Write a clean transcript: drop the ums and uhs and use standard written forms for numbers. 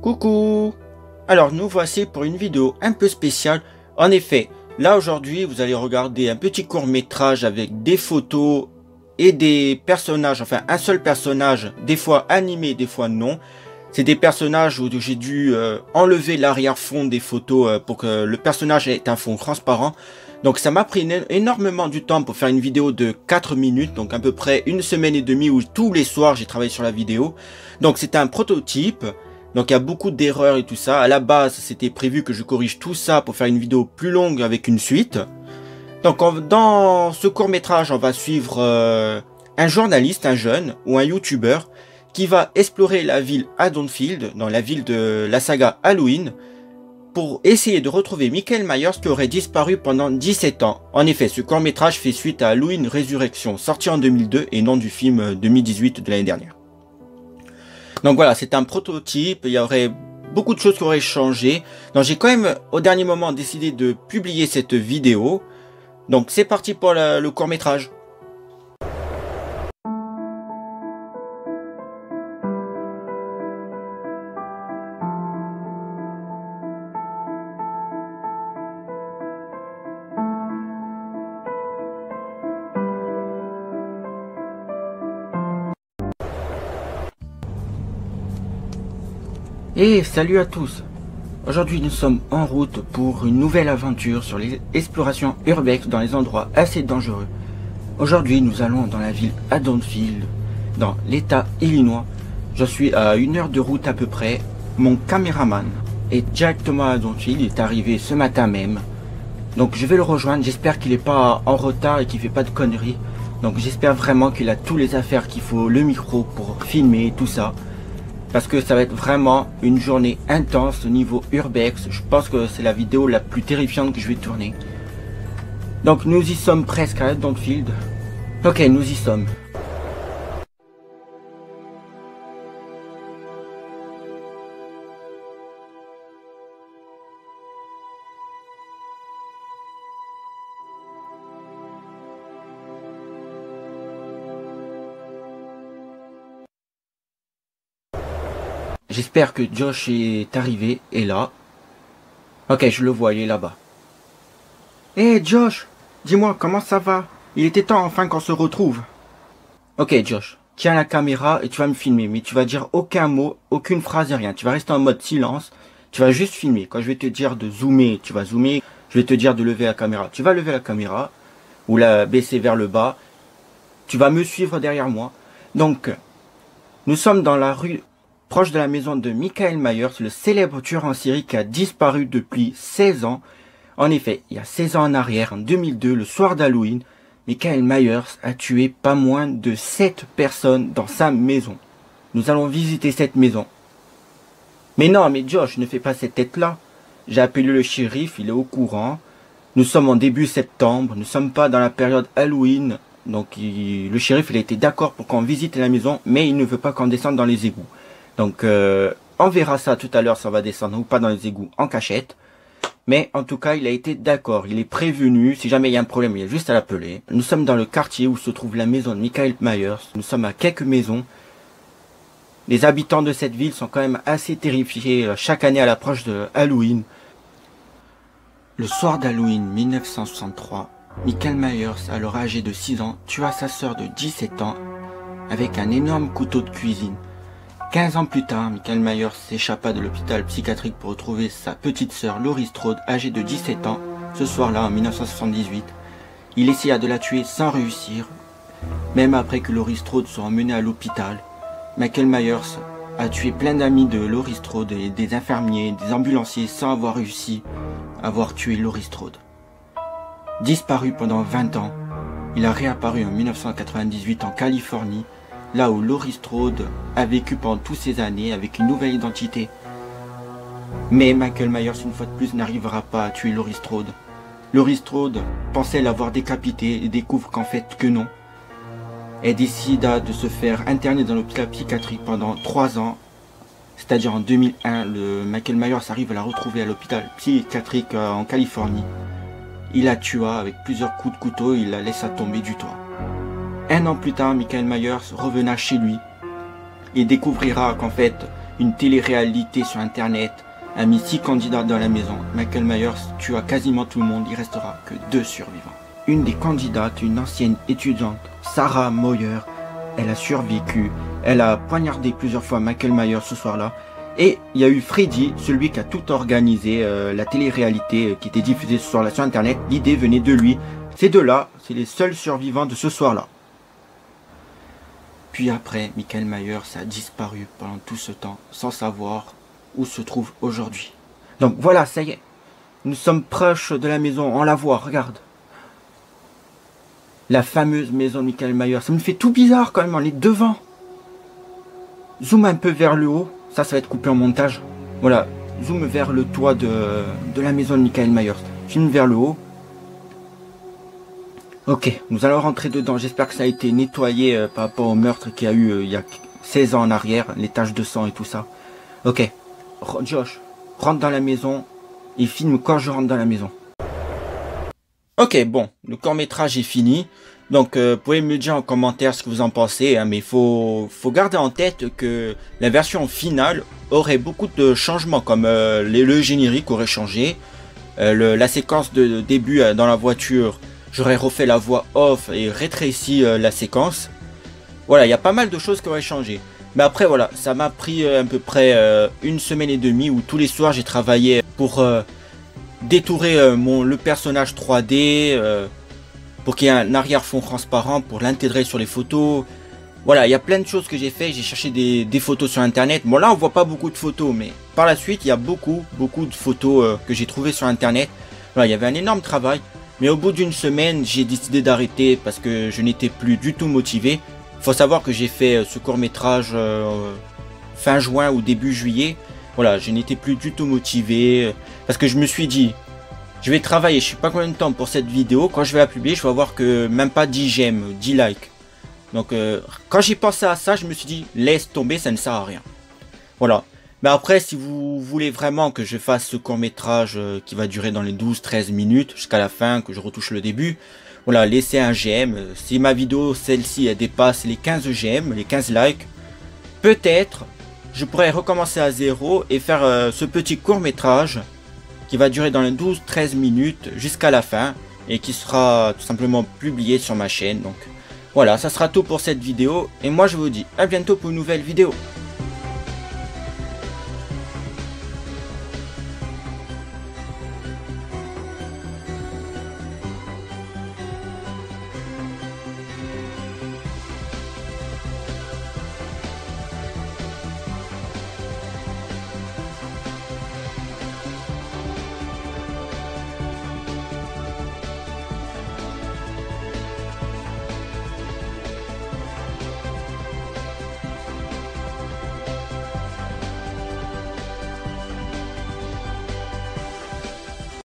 Coucou! Alors nous voici pour une vidéo un peu spéciale. En effet, là aujourd'hui vous allez regarder un petit court-métrage avec des photos et des personnages, enfin un seul personnage, des fois animé, des fois non. C'est des personnages où j'ai dû enlever l'arrière-fond des photos pour que le personnage ait un fond transparent. Donc ça m'a pris énormément du temps pour faire une vidéo de 4 minutes, donc à peu près une semaine et demie où tous les soirs j'ai travaillé sur la vidéo. Donc c'était un prototype, donc il y a beaucoup d'erreurs et tout ça. À la base c'était prévu que je corrige tout ça pour faire une vidéo plus longue avec une suite. Donc dans ce court métrage on va suivre un journaliste, un jeune ou un youtubeur qui va explorer la ville Haddonfield, dans la ville de la saga Halloween, pour essayer de retrouver Michael Myers qui aurait disparu pendant 17 ans. En effet, ce court-métrage fait suite à Halloween Résurrection, sorti en 2002 et non du film 2018 de l'année dernière. Donc voilà, c'est un prototype, il y aurait beaucoup de choses qui auraient changé. Donc j'ai quand même au dernier moment décidé de publier cette vidéo. Donc c'est parti pour le court-métrage. Et salut à tous. Aujourd'hui nous sommes en route pour une nouvelle aventure sur les explorations urbex dans les endroits assez dangereux. Aujourd'hui nous allons dans la ville Haddonfield, dans l'état Illinois. Je suis à 1 heure de route à peu près. Mon caméraman est directement à Haddonfield, il est arrivé ce matin même. Donc je vais le rejoindre, j'espère qu'il n'est pas en retard et qu'il fait pas de conneries. Donc j'espère vraiment qu'il a tous les affaires qu'il faut, le micro pour filmer tout ça. Parce que ça va être vraiment une journée intense au niveau urbex. Je pense que c'est la vidéo la plus terrifiante que je vais tourner. Donc nous y sommes presque à Haddonfield. Ok, nous y sommes. J'espère que Josh est arrivé, est là. Ok, je le vois, il est là-bas. Hé Josh, dis-moi, comment ça va? Il était temps enfin qu'on se retrouve. Ok Josh, tiens la caméra et tu vas me filmer, mais tu vas dire aucun mot, aucune phrase et rien. Tu vas rester en mode silence, tu vas juste filmer. Quand je vais te dire de zoomer, tu vas zoomer. Je vais te dire de lever la caméra. Tu vas lever la caméra, ou la baisser vers le bas. Tu vas me suivre derrière moi. Donc, nous sommes dans la rue proche de la maison de Michael Myers, le célèbre tueur en série qui a disparu depuis 16 ans. En effet, il y a 16 ans en arrière, en 2002, le soir d'Halloween, Michael Myers a tué pas moins de 7 personnes dans sa maison. Nous allons visiter cette maison. Mais non, mais Josh, ne fais pas cette tête-là. J'ai appelé le shérif, il est au courant. Nous sommes en début septembre, nous ne sommes pas dans la période Halloween. Donc le shérif il a été d'accord pour qu'on visite la maison, mais il ne veut pas qu'on descende dans les égouts. Donc on verra ça tout à l'heure, ça va descendre ou pas dans les égouts en cachette. Mais en tout cas, il a été d'accord, il est prévenu, si jamais il y a un problème, il y a juste à l'appeler. Nous sommes dans le quartier où se trouve la maison de Michael Myers. Nous sommes à quelques maisons. Les habitants de cette ville sont quand même assez terrifiés chaque année à l'approche de Halloween. Le soir d'Halloween 1963, Michael Myers, alors âgé de 6 ans, tua sa sœur de 17 ans avec un énorme couteau de cuisine. 15 ans plus tard, Michael Myers s'échappa de l'hôpital psychiatrique pour retrouver sa petite sœur Laurie Strode, âgée de 17 ans. Ce soir-là, en 1978, il essaya de la tuer sans réussir. Même après que Laurie Strode soit emmenée à l'hôpital, Michael Myers a tué plein d'amis de Laurie Strode et des infirmiers, des ambulanciers sans avoir réussi à avoir tué Laurie Strode. Disparu pendant 20 ans, il a réapparu en 1998 en Californie, là où Laurie Strode a vécu pendant toutes ces années avec une nouvelle identité. Mais Michael Myers, une fois de plus, n'arrivera pas à tuer Laurie Strode. Laurie Strode pensait l'avoir décapitée et découvre qu'en fait que non. Elle décida de se faire interner dans l'hôpital psychiatrique pendant 3 ans. C'est-à-dire en 2001, Michael Myers arrive à la retrouver à l'hôpital psychiatrique en Californie. Il la tua avec plusieurs coups de couteau et il la laissa tomber du toit. 1 an plus tard, Michael Myers revenait chez lui et découvrira qu'en fait, une télé-réalité sur internet, a mis 6 candidats dans la maison. Michael Myers tua quasiment tout le monde, il restera que 2 survivants. Une des candidates, une ancienne étudiante, Sarah Moyer, elle a survécu, elle a poignardé plusieurs fois Michael Myers ce soir-là. Et il y a eu Freddy, celui qui a tout organisé, la télé-réalité qui était diffusée ce soir-là sur internet, l'idée venait de lui. Ces deux-là, c'est les seuls survivants de ce soir-là. Puis après, Michael Myers a disparu pendant tout ce temps, sans savoir où se trouve aujourd'hui. Donc voilà, ça y est. Nous sommes proches de la maison, on la voit, regarde. La fameuse maison de Michael Myers. Ça me fait tout bizarre quand même, on est devant. Zoom un peu vers le haut, ça va être coupé en montage. Voilà, zoom vers le toit de la maison de Michael Myers. Filme vers le haut. Ok, nous allons rentrer dedans. J'espère que ça a été nettoyé par rapport au meurtre qu'il y a eu il y a 16 ans en arrière, les taches de sang et tout ça. Ok, Josh, rentre dans la maison et filme quand je rentre dans la maison. Ok, bon, le court-métrage est fini. Donc, vous pouvez me dire en commentaire ce que vous en pensez, hein, mais faut garder en tête que la version finale aurait beaucoup de changements, comme le générique aurait changé, la séquence de début dans la voiture. J'aurais refait la voix off et rétréci la séquence. Voilà, il y a pas mal de choses qui auraient changé. Mais après, voilà, ça m'a pris à peu près 1 semaine et demie où tous les soirs j'ai travaillé pour détourer le personnage 3D, pour qu'il y ait un arrière-fond transparent, pour l'intégrer sur les photos. Voilà, il y a plein de choses que j'ai fait. J'ai cherché des photos sur internet. Bon, là, on voit pas beaucoup de photos, mais par la suite, il y a beaucoup de photos que j'ai trouvées sur internet. Voilà, il y avait un énorme travail. Mais au bout d'1 semaine, j'ai décidé d'arrêter parce que je n'étais plus du tout motivé. Il faut savoir que j'ai fait ce court-métrage fin juin ou début juillet. Voilà, je n'étais plus du tout motivé parce que je me suis dit, je vais travailler, je sais pas combien de temps pour cette vidéo. Quand je vais la publier, je vais voir que même pas 10 j'aime, 10 likes. Donc quand j'ai pensé à ça, je me suis dit, laisse tomber, ça ne sert à rien. Voilà. Mais après, si vous voulez vraiment que je fasse ce court-métrage qui va durer dans les 12-13 minutes jusqu'à la fin, que je retouche le début, voilà, laissez un j'aime. Si ma vidéo, celle-ci, elle dépasse les 15 j'aime, les 15 likes, peut-être je pourrais recommencer à zéro et faire ce petit court-métrage qui va durer dans les 12-13 minutes jusqu'à la fin et qui sera tout simplement publié sur ma chaîne. Donc voilà, ça sera tout pour cette vidéo et moi je vous dis à bientôt pour une nouvelle vidéo.